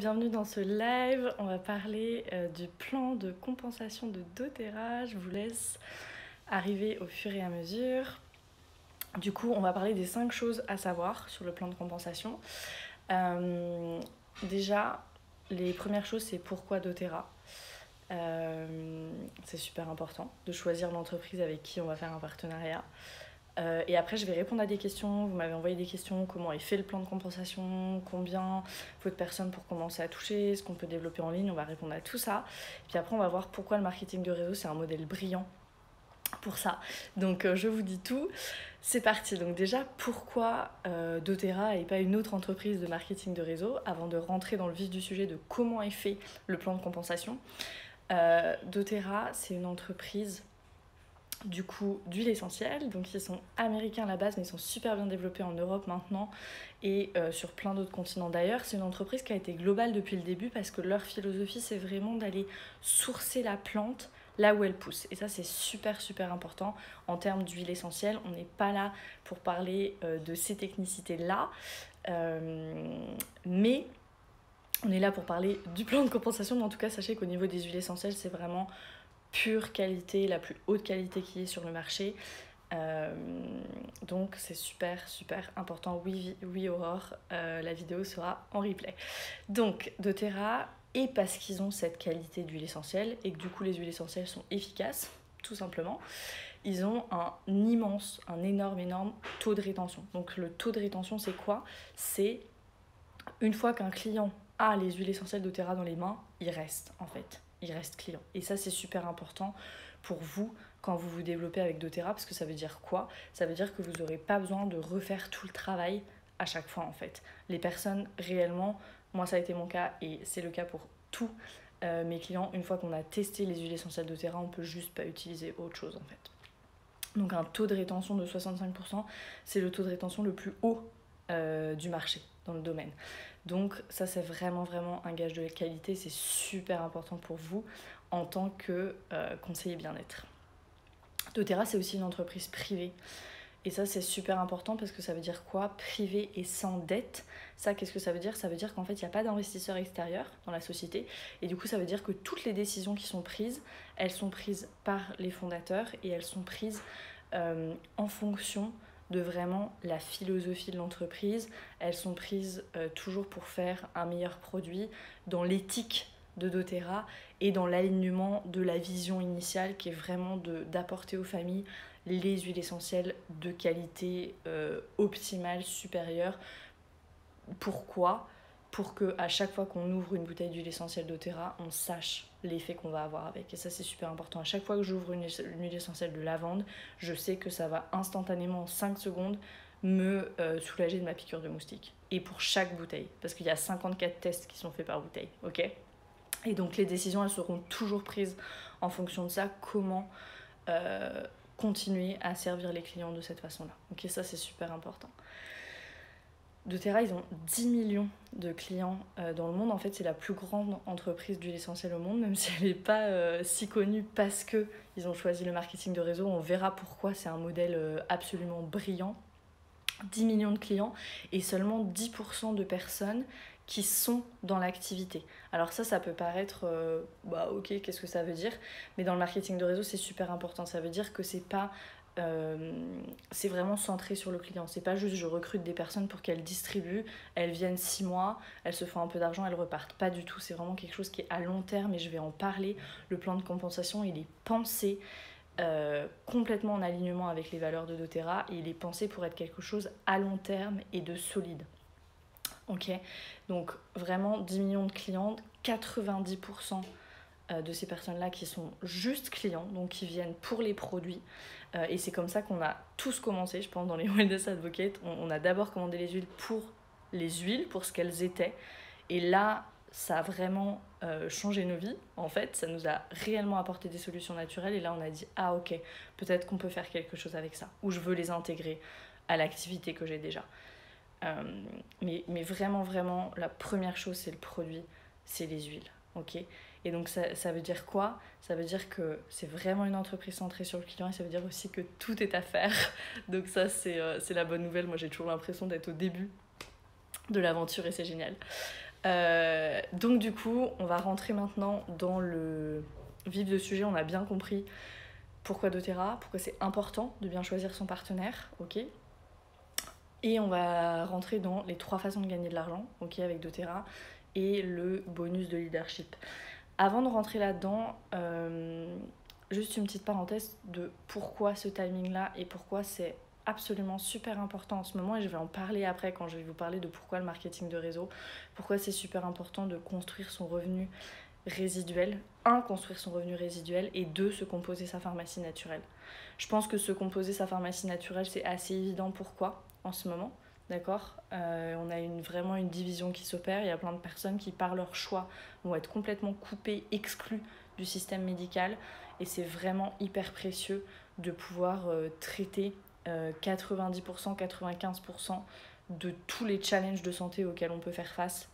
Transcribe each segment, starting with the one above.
Bienvenue dans ce live, on va parler du plan de compensation de doTERRA. Je vous laisse arriver au fur et à mesure. Du coup, on va parler des 5 choses à savoir sur le plan de compensation. Déjà, les premières choses, c'est pourquoi doTERRA. C'est super important de choisir l'entreprise avec qui on va faire un partenariat. Et après, je vais répondre à des questions. Vous m'avez envoyé des questions. Comment est fait le plan de compensation? Combien faut de personnes pour commencer à toucher? Ce qu'on peut développer en ligne? On va répondre à tout ça. Puis après, on va voir pourquoi le marketing de réseau, c'est un modèle brillant pour ça. Donc, je vous dis tout. C'est parti. Donc déjà, pourquoi doTERRA et pas une autre entreprise de marketing de réseau? Avant de rentrer dans le vif du sujet de comment est fait le plan de compensation. doTERRA, c'est une entreprise du coup d'huile essentielle, donc ils sont américains à la base mais ils sont super bien développés en Europe maintenant et sur plein d'autres continents d'ailleurs. C'est une entreprise qui a été globale depuis le début parce que leur philosophie c'est vraiment d'aller sourcer la plante là où elle pousse, et ça c'est super important en termes d'huile essentielle. On n'est pas là pour parler de ces technicités là, mais on est là pour parler du plan de compensation. Mais en tout cas, sachez qu'au niveau des huiles essentielles, c'est vraiment pure qualité, la plus haute qualité qui est sur le marché. Donc c'est super important. Oui Aurore, la vidéo sera en replay. Donc doTERRA, et parce qu'ils ont cette qualité d'huile essentielle et que du coup les huiles essentielles sont efficaces, tout simplement, ils ont un énorme taux de rétention. Donc le taux de rétention, c'est quoi? C'est une fois qu'un client a les huiles essentielles doTERRA dans les mains, il reste en fait. Il reste client. Et ça, c'est super important pour vous quand vous vous développez avec doTERRA, parce que ça veut dire quoi? Ça veut dire que vous n'aurez pas besoin de refaire tout le travail à chaque fois en fait. Les personnes réellement, moi ça a été mon cas et c'est le cas pour tous mes clients, une fois qu'on a testé les huiles essentielles doTERRA, on peut juste pas utiliser autre chose en fait. Donc un taux de rétention de 65%, c'est le taux de rétention le plus haut du marché dans le domaine. Donc ça c'est vraiment un gage de qualité, c'est super important pour vous en tant que conseiller bien-être. doTERRA, c'est aussi une entreprise privée. Et ça c'est super important parce que ça veut dire quoi? Privé et sans dette. Ça, qu'est-ce que ça veut dire? Ça veut dire qu'en fait il n'y a pas d'investisseur extérieur dans la société, et du coup ça veut dire que toutes les décisions qui sont prises, elles sont prises par les fondateurs et elles sont prises en fonction de vraiment la philosophie de l'entreprise. Elles sont prises toujours pour faire un meilleur produit, dans l'éthique de doTERRA et dans l'alignement de la vision initiale qui est vraiment d'apporter aux familles les huiles essentielles de qualité optimale, supérieure. Pourquoi? Pour qu'à chaque fois qu'on ouvre une bouteille d'huile essentielle doTERRA, on sache l'effet qu'on va avoir avec. Et ça, c'est super important. À chaque fois que j'ouvre une huile essentielle de lavande, je sais que ça va instantanément, en 5 secondes, me soulager de ma piqûre de moustique. Et pour chaque bouteille, parce qu'il y a 54 tests qui sont faits par bouteille, ok? Et donc les décisions, elles seront toujours prises en fonction de ça. Comment continuer à servir les clients de cette façon-là. Ok, ça, c'est super important. doTERRA, ils ont 10 millions de clients dans le monde. En fait, c'est la plus grande entreprise d'huile essentielle au monde, même si elle n'est pas si connue parce qu'ils ont choisi le marketing de réseau. On verra pourquoi, c'est un modèle absolument brillant. 10 millions de clients et seulement 10% de personnes qui sont dans l'activité. Alors ça peut paraître, ok, qu'est-ce que ça veut dire? Mais dans le marketing de réseau, c'est super important. Ça veut dire que c'est pas... c'est vraiment centré sur le client. C'est pas juste je recrute des personnes pour qu'elles distribuent, elles viennent 6 mois, elles se font un peu d'argent, elles repartent. Pas du tout, c'est vraiment quelque chose qui est à long terme et je vais en parler. Le plan de compensation, il est pensé complètement en alignement avec les valeurs de doTERRA et il est pensé pour être quelque chose à long terme et de solide. Ok, donc vraiment 10 millions de clients, 90% de ces personnes-là qui sont juste clients, donc qui viennent pour les produits. Et c'est comme ça qu'on a tous commencé, je pense, dans les Wellness Advocates. On a d'abord commandé les huiles pour ce qu'elles étaient. Et là, ça a vraiment changé nos vies, en fait. Ça nous a réellement apporté des solutions naturelles. Et là, on a dit, ah ok, peut-être qu'on peut faire quelque chose avec ça. Ou je veux les intégrer à l'activité que j'ai déjà. Mais vraiment, la première chose, c'est le produit, c'est les huiles. Ok, et donc ça veut dire quoi? Ça veut dire que c'est vraiment une entreprise centrée sur le client, et ça veut dire aussi que tout est à faire. Donc ça, c'est la bonne nouvelle. Moi, j'ai toujours l'impression d'être au début de l'aventure et c'est génial. Donc du coup, on va rentrer maintenant dans le vif du sujet. On a bien compris pourquoi doTERRA, pourquoi c'est important de bien choisir son partenaire, ok. Et on va rentrer dans les 3 façons de gagner de l'argent, ok, avec doTERRA, et le bonus de leadership. Avant de rentrer là-dedans, juste une petite parenthèse de pourquoi ce timing-là et pourquoi c'est absolument super important en ce moment, et je vais en parler après quand je vais vous parler de pourquoi le marketing de réseau, pourquoi c'est super important de construire son revenu résiduel. Construire son revenu résiduel, et 2, se composer sa pharmacie naturelle. Je pense que se composer sa pharmacie naturelle, c'est assez évident pourquoi en ce moment. D'accord, on a vraiment une division qui s'opère. Il y a plein de personnes qui, par leur choix, vont être complètement coupées, exclues du système médical. Et c'est vraiment hyper précieux de pouvoir traiter 90%, 95% de tous les challenges de santé auxquels on peut faire face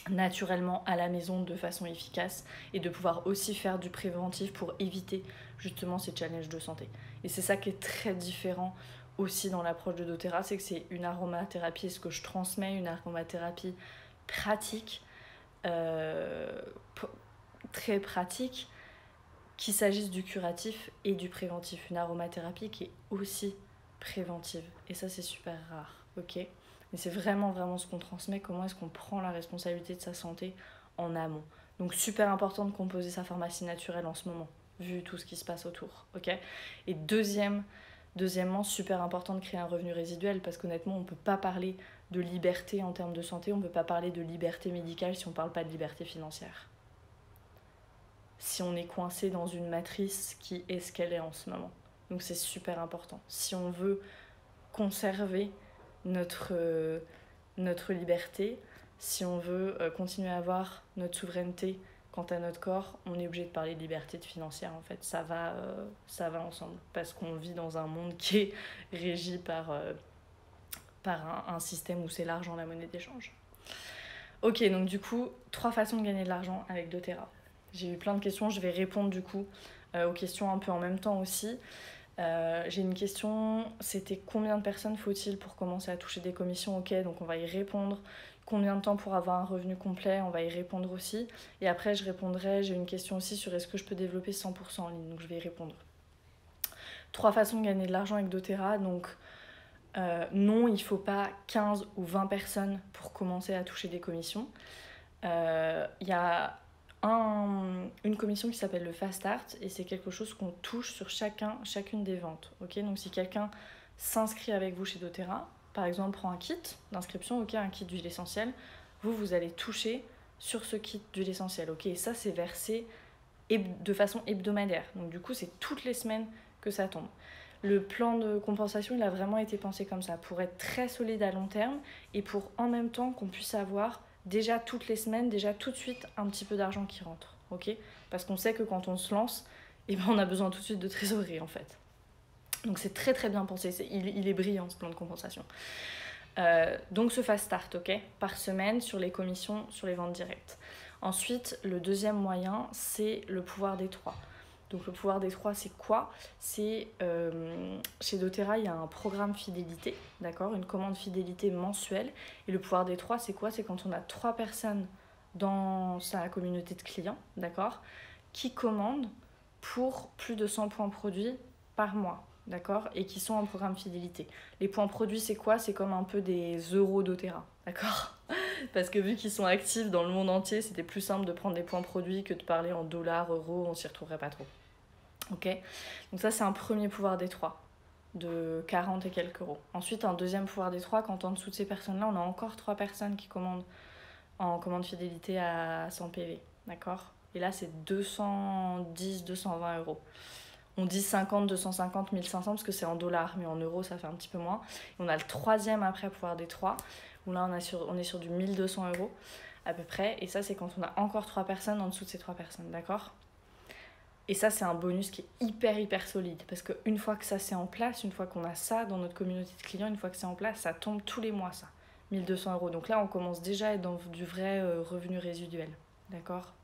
naturellement à la maison de façon efficace, et de pouvoir aussi faire du préventif pour éviter justement ces challenges de santé. Et c'est ça qui est très différent aussi dans l'approche de doTERRA, c'est que c'est une aromathérapie, et ce que je transmets, une aromathérapie pratique, très pratique, qu'il s'agisse du curatif et du préventif. Une aromathérapie qui est aussi préventive, et ça c'est super rare, ok. Mais c'est vraiment vraiment ce qu'on transmet, comment est-ce qu'on prend la responsabilité de sa santé en amont. Donc super important de composer sa pharmacie naturelle en ce moment, vu tout ce qui se passe autour, ok. Et deuxièmement, super important de créer un revenu résiduel, parce qu'honnêtement, on ne peut pas parler de liberté en termes de santé, on ne peut pas parler de liberté médicale si on ne parle pas de liberté financière. Si on est coincé dans une matrice qui est ce qu'elle est en ce moment. Donc c'est super important. Si on veut conserver notre liberté, si on veut continuer à avoir notre souveraineté quant à notre corps, on est obligé de parler de liberté financière en fait. Ça va ensemble, parce qu'on vit dans un monde qui est régi par un système où c'est l'argent la monnaie d'échange. Ok, donc du coup, 3 façons de gagner de l'argent avec doTERRA. J'ai eu plein de questions, je vais répondre du coup aux questions un peu en même temps aussi. J'ai une question, c'était combien de personnes faut-il pour commencer à toucher des commissions? Ok, donc on va y répondre. Combien de temps pour avoir un revenu complet? On va y répondre aussi. Et après, j'ai une question aussi sur est-ce que je peux développer 100% en ligne? Donc je vais y répondre. 3 façons de gagner de l'argent avec doTERRA. Donc non, il ne faut pas 15 ou 20 personnes pour commencer à toucher des commissions. Il y a une commission qui s'appelle le Fast Start, et c'est quelque chose qu'on touche sur chacune des ventes. Okay, donc si quelqu'un s'inscrit avec vous chez doTERRA, par exemple prend un kit d'inscription, okay, un kit d'huile essentielle, vous allez toucher sur ce kit d'huile essentielle. Okay, et ça, c'est versé de façon hebdomadaire. Donc du coup, c'est toutes les semaines que ça tombe. Le plan de compensation, il a vraiment été pensé comme ça, pour être très solide à long terme, et pour en même temps qu'on puisse avoir déjà toutes les semaines, déjà tout de suite un petit peu d'argent qui rentre, ok? Parce qu'on sait que quand on se lance, on a besoin tout de suite de trésorerie en fait. Donc c'est très très bien pensé, il est brillant ce plan de compensation. Donc ce fast start, ok, par semaine sur les commissions, sur les ventes directes. Ensuite, le deuxième moyen, c'est le pouvoir des 3. Donc le pouvoir des 3, c'est quoi? C'est chez doTERRA, il y a un programme fidélité, d'accord, une commande fidélité mensuelle. Et le pouvoir des 3, c'est quoi? C'est quand on a 3 personnes dans sa communauté de clients, d'accord, qui commandent pour plus de 100 points produits par mois, d'accord, et qui sont en programme fidélité. Les points produits, c'est quoi? C'est comme un peu des euros doTERRA, d'accord? Parce que vu qu'ils sont actifs dans le monde entier, c'était plus simple de prendre des points produits que de parler en dollars, euros, on s'y retrouverait pas trop. Ok, donc ça c'est un premier pouvoir des 3 de 40 et quelques euros. Ensuite, un deuxième pouvoir des 3, quand en dessous de ces personnes-là, on a encore 3 personnes qui commandent en commande fidélité à 100 PV, d'accord? Et là, c'est 210, 220 euros. On dit 50, 250, 1500 parce que c'est en dollars, mais en euros, ça fait un petit peu moins. Et on a le troisième après pouvoir des 3, où là, on est sur du 1200 euros à peu près. Et ça, c'est quand on a encore 3 personnes en dessous de ces 3 personnes, d'accord? Et ça, c'est un bonus qui est hyper solide, parce qu'une fois que ça c'est en place, une fois qu'on a ça dans notre communauté de clients, une fois que c'est en place, ça tombe tous les mois, ça. 1200 euros. Donc là, on commence déjà à être dans du vrai revenu résiduel, d'accord?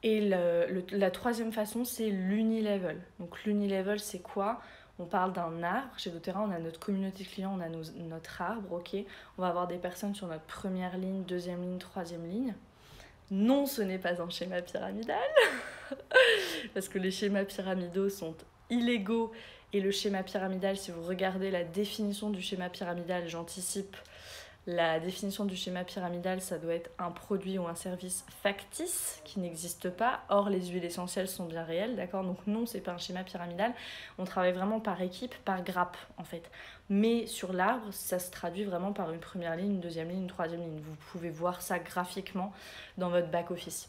Et la troisième façon, c'est l'unilevel. Donc l'unilevel, c'est quoi? on parle d'un arbre. Chez doTERRA, on a notre communauté client, on a notre arbre, ok. On va avoir des personnes sur notre première ligne, deuxième ligne, troisième ligne. Non, ce n'est pas un schéma pyramidal, parce que les schémas pyramidaux sont illégaux. Et le schéma pyramidal, si vous regardez la définition du schéma pyramidal, j'anticipe, la définition du schéma pyramidal, ça doit être un produit ou un service factice qui n'existe pas. Or, les huiles essentielles sont bien réelles, d'accord? Donc non, c'est pas un schéma pyramidal. On travaille vraiment par équipe, par grappe, en fait. Mais sur l'arbre, ça se traduit vraiment par une première ligne, une deuxième ligne, une troisième ligne. Vous pouvez voir ça graphiquement dans votre back-office.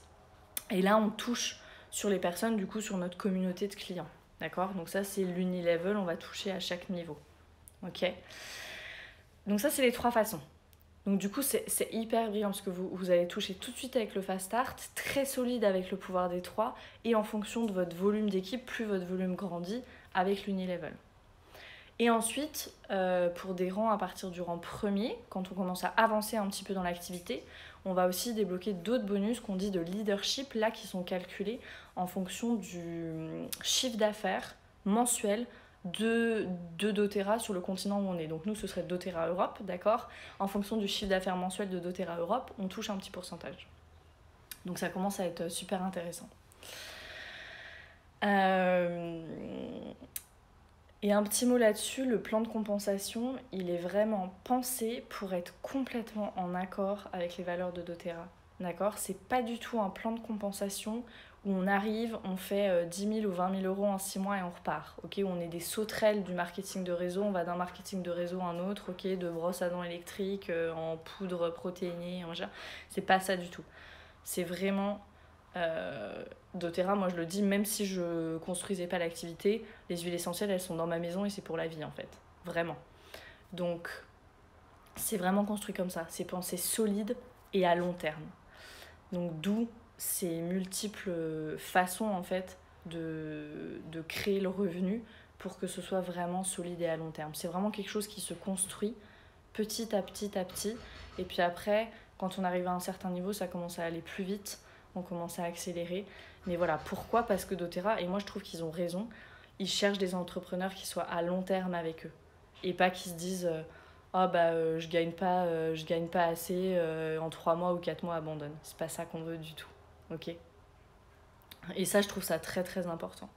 Et là, on touche sur les personnes, du coup, sur notre communauté de clients, d'accord? Donc ça, c'est l'unilevel, on va toucher à chaque niveau, ok? Donc ça, c'est les 3 façons. Donc du coup, c'est hyper brillant parce que vous allez toucher tout de suite avec le fast start, très solide avec le pouvoir des 3, et en fonction de votre volume d'équipe, plus votre volume grandit avec l'unilevel. Et ensuite, pour des rangs à partir du rang premier, quand on commence à avancer un petit peu dans l'activité, on va aussi débloquer d'autres bonus qu'on dit de leadership, là qui sont calculés en fonction du chiffre d'affaires mensuel de doTERRA sur le continent où on est. Donc nous, ce serait doTERRA Europe, d'accord? En fonction du chiffre d'affaires mensuel de doTERRA Europe, on touche un petit pourcentage. Donc ça commence à être super intéressant. Et un petit mot là-dessus, le plan de compensation, il est vraiment pensé pour être complètement en accord avec les valeurs de doTERRA. D'accord? C'est pas du tout un plan de compensation où on arrive, on fait 10 000 ou 20 000 euros en 6 mois et on repart. Okay, on est des sauterelles du marketing de réseau, on va d'un marketing de réseau à un autre, okay, de brosse à dents électrique en poudre protéinée, c'est pas ça du tout. C'est vraiment doTERRA, moi je le dis, même si je construisais pas l'activité, les huiles essentielles elles sont dans ma maison et c'est pour la vie en fait, vraiment. Donc c'est vraiment construit comme ça, c'est pensé solide et à long terme. Donc d'où ces multiples façons en fait de créer le revenu pour que ce soit vraiment solide et à long terme. C'est vraiment quelque chose qui se construit petit à petit à petit, et puis après quand on arrive à un certain niveau ça commence à aller plus vite, on commence à accélérer. Mais voilà, pourquoi? Parce que doTERRA, et moi je trouve qu'ils ont raison, ils cherchent des entrepreneurs qui soient à long terme avec eux et pas qui se disent je gagne pas assez, en 3 mois ou 4 mois abandonne. C'est pas ça qu'on veut du tout, ok? Et ça je trouve ça très très important,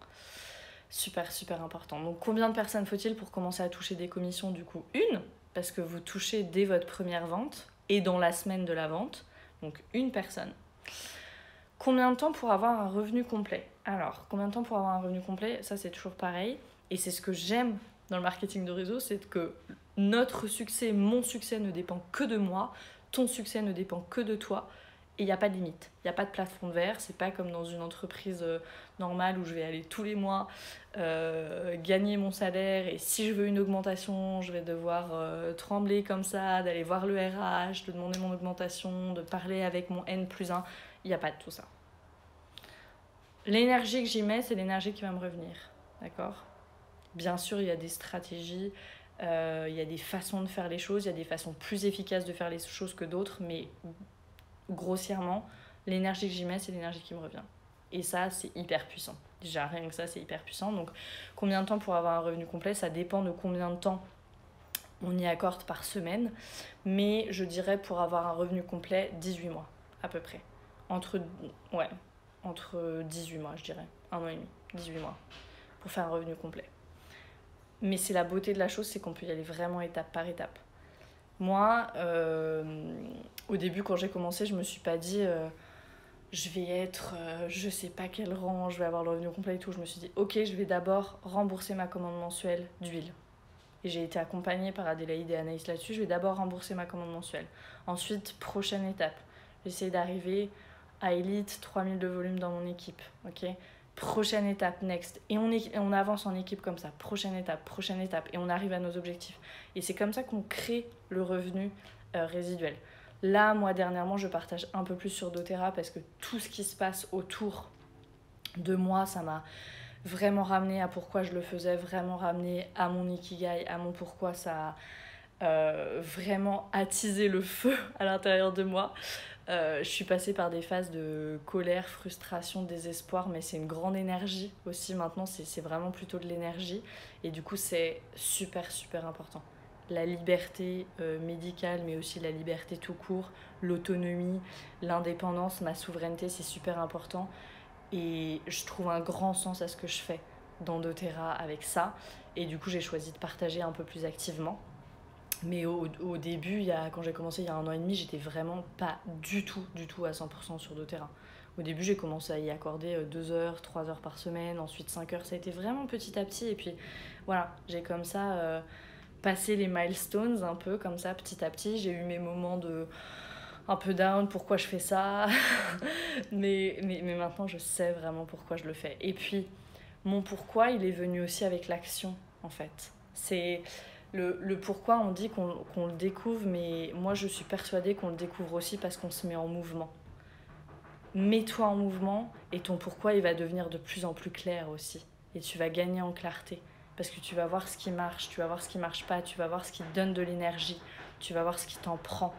super super important. Donc combien de personnes faut-il pour commencer à toucher des commissions? Du coup une, parce que vous touchez dès votre première vente et dans la semaine de la vente, donc une personne. Combien de temps pour avoir un revenu complet? Alors, combien de temps pour avoir un revenu complet? Ça, c'est toujours pareil. Et c'est ce que j'aime dans le marketing de réseau, c'est que notre succès, mon succès ne dépend que de moi, ton succès ne dépend que de toi. Et il n'y a pas de limite, il n'y a pas de plafond de verre. C'est pas comme dans une entreprise normale où je vais aller tous les mois gagner mon salaire. Et si je veux une augmentation, je vais devoir trembler comme ça, d'aller voir le RH, de demander mon augmentation, de parler avec mon N+1. Il n'y a pas de tout ça. L'énergie que j'y mets, c'est l'énergie qui va me revenir. D'accord? Bien sûr, il y a des stratégies, il y a des façons de faire les choses, il y a des façons plus efficaces de faire les choses que d'autres, mais grossièrement, l'énergie que j'y mets, c'est l'énergie qui me revient. Et ça, c'est hyper puissant. Déjà, rien que ça, c'est hyper puissant. Donc, combien de temps pour avoir un revenu complet? Ça dépend de combien de temps on y accorde par semaine. Mais je dirais pour avoir un revenu complet, 18 mois, à peu près. Entre 18 mois, je dirais. 1 an et demi, 18 mois, pour faire un revenu complet. Mais c'est la beauté de la chose, c'est qu'on peut y aller vraiment étape par étape. Moi, au début, quand j'ai commencé, je me suis pas dit je vais être, je sais pas quel rang, je vais avoir le revenu complet et tout. Je me suis dit, ok, je vais d'abord rembourser ma commande mensuelle d'huile. Et j'ai été accompagnée par Adélaïde et Anaïs là-dessus. Je vais d'abord rembourser ma commande mensuelle. Ensuite, prochaine étape, j'essaie d'arriver à Elite, 3000 de volume dans mon équipe. Ok, prochaine étape, next. Et on avance en équipe comme ça. Prochaine étape. Et on arrive à nos objectifs. Et c'est comme ça qu'on crée le revenu résiduel. Là, moi, dernièrement, je partage un peu plus sur doTERRA parce que tout ce qui se passe autour de moi, ça m'a vraiment ramené à pourquoi je le faisais, vraiment ramené à mon ikigai, à mon pourquoi ça a vraiment attisé le feu à l'intérieur de moi. Je suis passée par des phases de colère, frustration, désespoir, mais c'est une grande énergie aussi maintenant, c'est vraiment plutôt de l'énergie. Et du coup, c'est super, super important. La liberté médicale, mais aussi la liberté tout court, l'autonomie, l'indépendance, ma souveraineté, c'est super important. Et je trouve un grand sens à ce que je fais dans doTERRA avec ça. Et du coup, j'ai choisi de partager un peu plus activement. Mais au début, quand j'ai commencé il y a 1 an et demi, j'étais vraiment pas du tout à 100% sur doTERRA. Au début, j'ai commencé à y accorder 2 heures, 3 heures par semaine, ensuite 5 heures. Ça a été vraiment petit à petit. Et puis voilà, j'ai comme ça passé les milestones un peu comme ça, petit à petit. J'ai eu mes moments de un peu down, pourquoi je fais ça. mais maintenant, je sais vraiment pourquoi je le fais. Et puis, mon pourquoi, il est venu aussi avec l'action, en fait. C'est le pourquoi, on dit qu'on le découvre, mais moi, je suis persuadée qu'on le découvre aussi parce qu'on se met en mouvement. Mets-toi en mouvement et ton pourquoi, il va devenir de plus en plus clair aussi. Et tu vas gagner en clarté. Parce que tu vas voir ce qui marche, tu vas voir ce qui marche pas, tu vas voir ce qui te donne de l'énergie, tu vas voir ce qui t'en prend.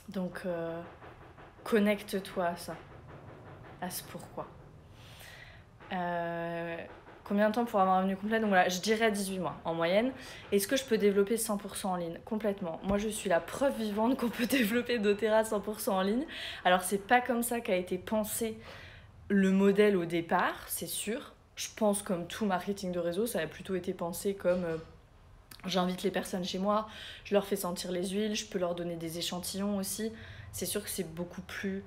Donc, connecte-toi à ça, à ce pourquoi. Combien de temps pour avoir un revenu complet? Donc voilà, je dirais 18 mois en moyenne. Est-ce que je peux développer 100% en ligne? Complètement. Moi, je suis la preuve vivante qu'on peut développer doTERRA 100% en ligne. Alors, c'est pas comme ça qu'a été pensé le modèle au départ, c'est sûr. Je pense comme tout marketing de réseau, ça a plutôt été pensé comme j'invite les personnes chez moi, je leur fais sentir les huiles, je peux leur donner des échantillons aussi. C'est sûr que c'est beaucoup plus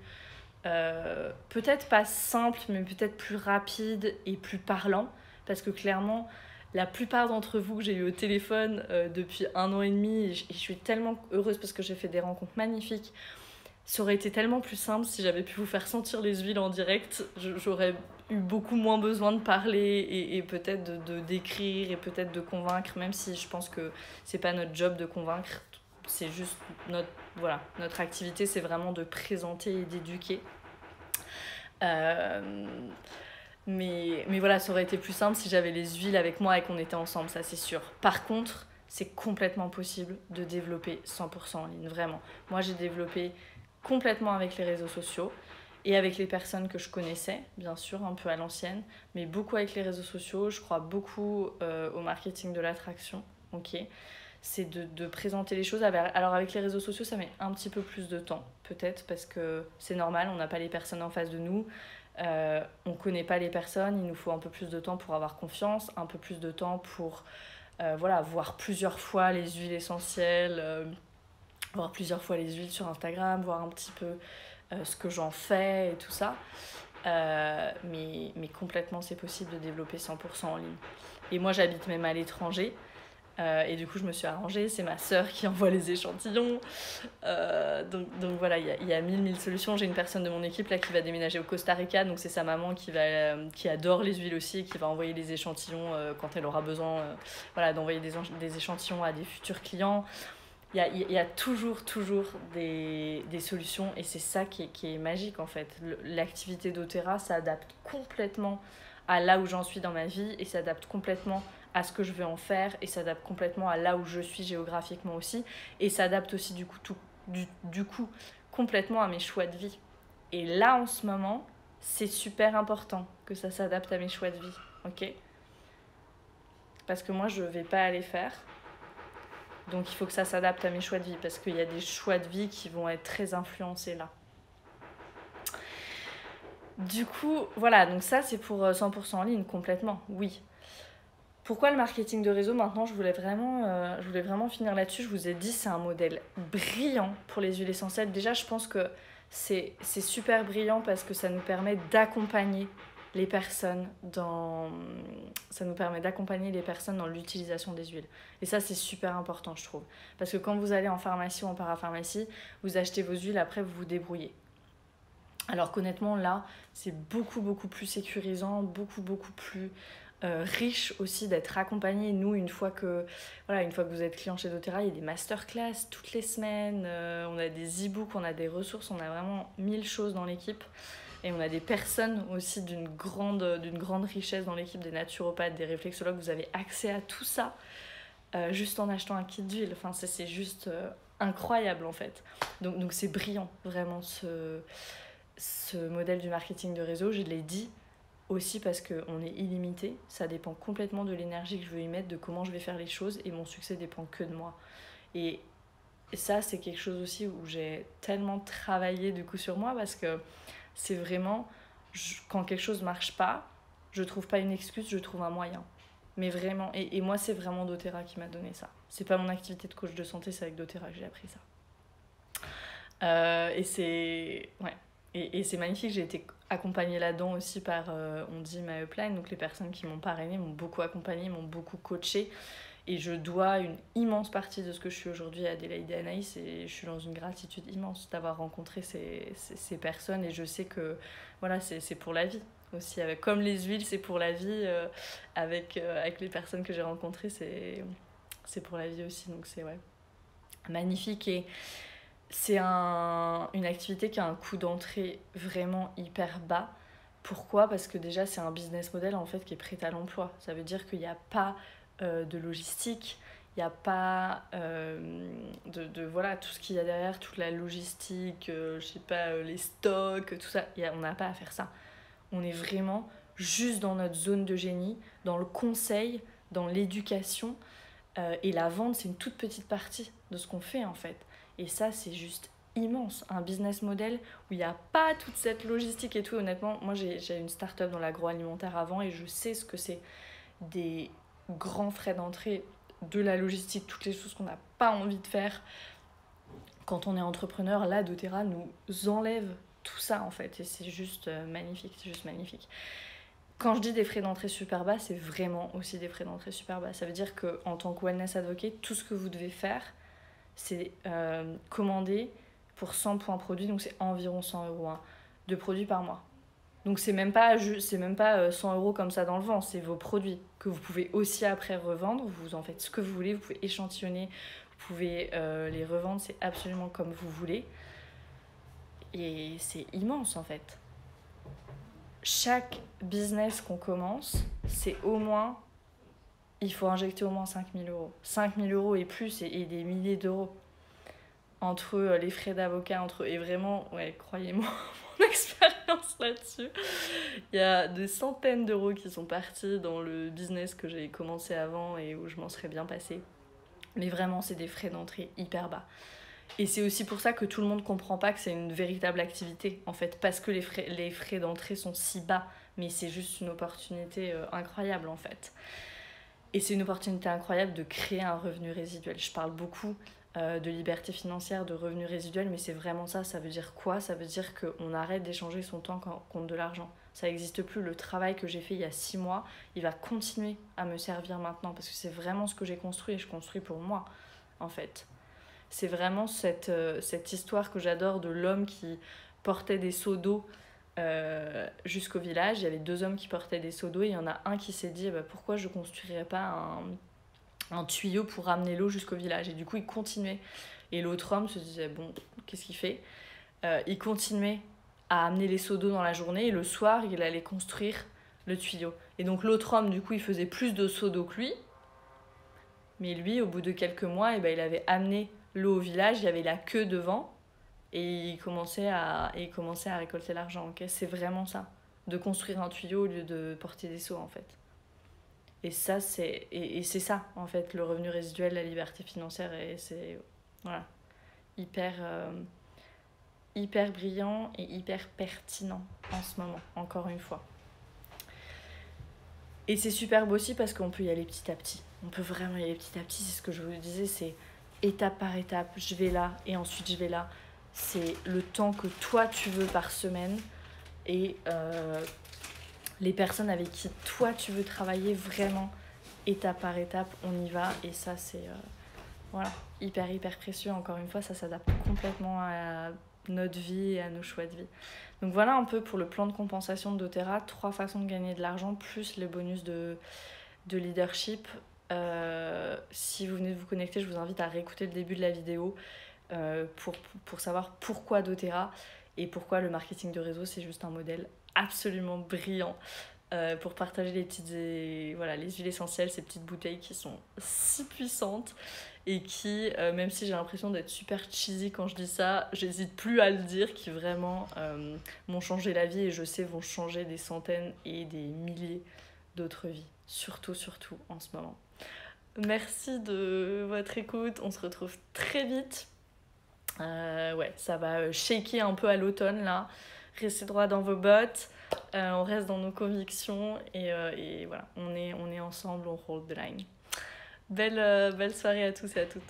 peut-être pas simple, mais peut-être plus rapide et plus parlant, parce que clairement, la plupart d'entre vous que j'ai eu au téléphone depuis 1 an et demi, et je suis tellement heureuse parce que j'ai fait des rencontres magnifiques. Ça aurait été tellement plus simple si j'avais pu vous faire sentir les huiles en direct. J'aurais eu beaucoup moins besoin de parler et peut-être de d'écrire et peut-être de convaincre, même si je pense que c'est pas notre job de convaincre. C'est juste notre activité, c'est vraiment de présenter et d'éduquer. Mais voilà, ça aurait été plus simple si j'avais les huiles avec moi et qu'on était ensemble, ça c'est sûr. Par contre, c'est complètement possible de développer 100% en ligne, vraiment. Moi, j'ai développé complètement avec les réseaux sociaux et avec les personnes que je connaissais, bien sûr, un peu à l'ancienne, mais beaucoup avec les réseaux sociaux. Je crois beaucoup au marketing de l'attraction, ok. C'est de présenter les choses. Alors avec les réseaux sociaux, ça met un petit peu plus de temps, peut-être, parce que c'est normal, on n'a pas les personnes en face de nous. On ne connaît pas les personnes, il nous faut un peu plus de temps pour avoir confiance, un peu plus de temps pour voir plusieurs fois les huiles essentielles, voir plusieurs fois les huiles sur Instagram, voir un petit peu ce que j'en fais et tout ça. Mais complètement, c'est possible de développer 100% en ligne. Et moi, j'habite même à l'étranger. Et du coup, je me suis arrangée. C'est ma sœur qui envoie les échantillons. Donc voilà, il y a mille solutions. J'ai une personne de mon équipe là qui va déménager au Costa Rica. Donc c'est sa maman qui adore les huiles aussi et qui va envoyer les échantillons quand elle aura besoin d'envoyer des échantillons à des futurs clients. Il y a toujours des solutions et c'est ça qui est magique en fait. L'activité doTERRA s'adapte complètement à là où j'en suis dans ma vie et s'adapte complètement à ce que je veux en faire et s'adapte complètement à là où je suis géographiquement aussi et s'adapte aussi du coup complètement à mes choix de vie. Et là en ce moment, c'est super important que ça s'adapte à mes choix de vie, ok? Parce que moi je vais pas aller faire. Donc il faut que ça s'adapte à mes choix de vie parce qu'il y a des choix de vie qui vont être très influencés là. Du coup, voilà, donc ça c'est pour 100% en ligne, complètement, oui. Pourquoi le marketing de réseau? Maintenant, je voulais vraiment finir là-dessus. Je vous ai dit, c'est un modèle brillant pour les huiles essentielles. Déjà, je pense que c'est super brillant parce que ça nous permet d'accompagner les personnes dans l'utilisation des huiles. Et ça, c'est super important, je trouve. Parce que quand vous allez en pharmacie ou en parapharmacie, vous achetez vos huiles, après, vous vous débrouillez. Alors qu'honnêtement, là, c'est beaucoup plus sécurisant, beaucoup plus riche aussi d'être accompagné. Nous, une fois que vous êtes client chez doTERRA, il y a des masterclass toutes les semaines, on a des e-books, on a des ressources, on a vraiment 1000 choses dans l'équipe. Et on a des personnes aussi d'une grande richesse dans l'équipe, des naturopathes, des réflexologues. Vous avez accès à tout ça juste en achetant un kit d'huile. Enfin, c'est juste incroyable en fait. Donc c'est brillant, vraiment, ce modèle du marketing de réseau. Je l'ai dit aussi parce qu'on est illimité, ça dépend complètement de l'énergie que je veux y mettre, de comment je vais faire les choses, et mon succès dépend que de moi. Et ça, c'est quelque chose aussi où j'ai tellement travaillé du coup sur moi, parce que c'est vraiment, quand quelque chose marche pas, je trouve pas une excuse, je trouve un moyen. Mais vraiment, et moi c'est vraiment doTERRA qui m'a donné ça. C'est pas mon activité de coach de santé, c'est avec doTERRA que j'ai appris ça. Et c'est ouais. Et c'est magnifique, j'ai été accompagnée là-dedans aussi par, on dit ma upline, donc les personnes qui m'ont parrainée m'ont beaucoup accompagnée, m'ont beaucoup coachée. Et je dois une immense partie de ce que je suis aujourd'hui à Adélaïde et Anaïs, et je suis dans une gratitude immense d'avoir rencontré ces personnes, et je sais que voilà, c'est pour la vie aussi. Comme les huiles, c'est pour la vie, avec les personnes que j'ai rencontrées, c'est pour la vie aussi. Donc c'est ouais, magnifique. Et c'est une activité qui a un coût d'entrée vraiment hyper bas. Pourquoi ? Parce que déjà, c'est un business model en fait qui est prêt à l'emploi. Ça veut dire qu'il n'y a pas de logistique, il n'y a pas voilà, tout ce qu'il y a derrière, toute la logistique, je sais pas, les stocks, tout ça. On n'a pas à faire ça. On est vraiment juste dans notre zone de génie, dans le conseil, dans l'éducation. Et la vente, c'est une toute petite partie de ce qu'on fait en fait. Et ça, c'est juste immense. Un business model où il n'y a pas toute cette logistique et tout. Honnêtement, moi, j'ai une start-up dans l'agroalimentaire avant, et je sais ce que c'est des grands frais d'entrée, de la logistique, toutes les choses qu'on n'a pas envie de faire. Quand on est entrepreneur, là, doTERRA nous enlève tout ça en fait. Et c'est juste magnifique, c'est juste magnifique. Quand je dis des frais d'entrée super bas, c'est vraiment aussi des frais d'entrée super bas. Ça veut dire qu'en tant que wellness advocate, tout ce que vous devez faire, c'est commander pour 100 points produits, donc c'est environ 100 € hein, de produits par mois. Donc c'est même pas 100 € comme ça dans le vent, c'est vos produits que vous pouvez aussi après revendre. Vous en faites ce que vous voulez, vous pouvez échantillonner, vous pouvez les revendre, c'est absolument comme vous voulez. Et c'est immense en fait. Chaque business qu'on commence, c'est au moins, il faut injecter au moins 5 000 €. 5 000 € et plus, et des milliers d'euros. Entre les frais d'avocat, et vraiment, ouais, croyez-moi, mon expérience là-dessus, il y a des centaines d'euros qui sont partis dans le business que j'ai commencé avant et où je m'en serais bien passée. Mais vraiment, c'est des frais d'entrée hyper bas. Et c'est aussi pour ça que tout le monde ne comprend pas que c'est une véritable activité, en fait, parce que les frais d'entrée sont si bas. Mais c'est juste une opportunité incroyable, en fait. Et c'est une opportunité incroyable de créer un revenu résiduel. Je parle beaucoup de liberté financière, de revenu résiduel, mais c'est vraiment ça. Ça veut dire quoi ? Ça veut dire qu'on arrête d'échanger son temps contre de l'argent. Ça n'existe plus. Le travail que j'ai fait il y a 6 mois, il va continuer à me servir maintenant, parce que c'est vraiment ce que j'ai construit, et je construis pour moi, en fait. C'est vraiment cette histoire que j'adore de l'homme qui portait des seaux d'eau jusqu'au village. Il y avait 2 hommes qui portaient des seaux d'eau, et il y en a un qui s'est dit pourquoi je ne construirais pas un tuyau pour ramener l'eau jusqu'au village. Et du coup, il continuait. Et l'autre homme se disait, bon, qu'est-ce qu'il fait ? Il continuait à amener les seaux d'eau dans la journée, et le soir, il allait construire le tuyau. Et donc l'autre homme, du coup, il faisait plus de seaux d'eau que lui. Mais lui, au bout de quelques mois, il avait amené l'eau au village, il y avait la queue devant, et il commençait à récolter l'argent. Okay, c'est vraiment ça, de construire un tuyau au lieu de porter des seaux, en fait. Et ça, c'est ça, en fait, le revenu résiduel, la liberté financière. Et c'est voilà, hyper brillant et hyper pertinent en ce moment, encore une fois. Et c'est superbe aussi parce qu'on peut y aller petit à petit. On peut vraiment y aller petit à petit. C'est ce que je vous disais, c'est étape par étape. Je vais là et ensuite je vais là. C'est le temps que toi tu veux par semaine. Et les personnes avec qui toi tu veux travailler, vraiment étape par étape, on y va. Et ça, c'est voilà, hyper précieux. Encore une fois, ça s'adapte complètement à notre vie et à nos choix de vie. Donc voilà un peu pour le plan de compensation de doTERRA. 3 façons de gagner de l'argent plus les bonus de leadership. Si vous venez de vous connecter, je vous invite à réécouter le début de la vidéo pour savoir pourquoi doTERRA et pourquoi le marketing de réseau, c'est juste un modèle absolument brillant. pour partager les huiles essentielles, ces petites bouteilles qui sont si puissantes et qui, même si j'ai l'impression d'être super cheesy quand je dis ça, j'hésite plus à le dire, qui vraiment m'ont changé la vie et je sais vont changer des centaines et des milliers d'autres vies. Surtout en ce moment. Merci de votre écoute, on se retrouve très vite. Ça va shaker un peu à l'automne là. Restez droit dans vos bottes, on reste dans nos convictions et voilà, on est ensemble, on hold the line. Belle soirée à tous et à toutes.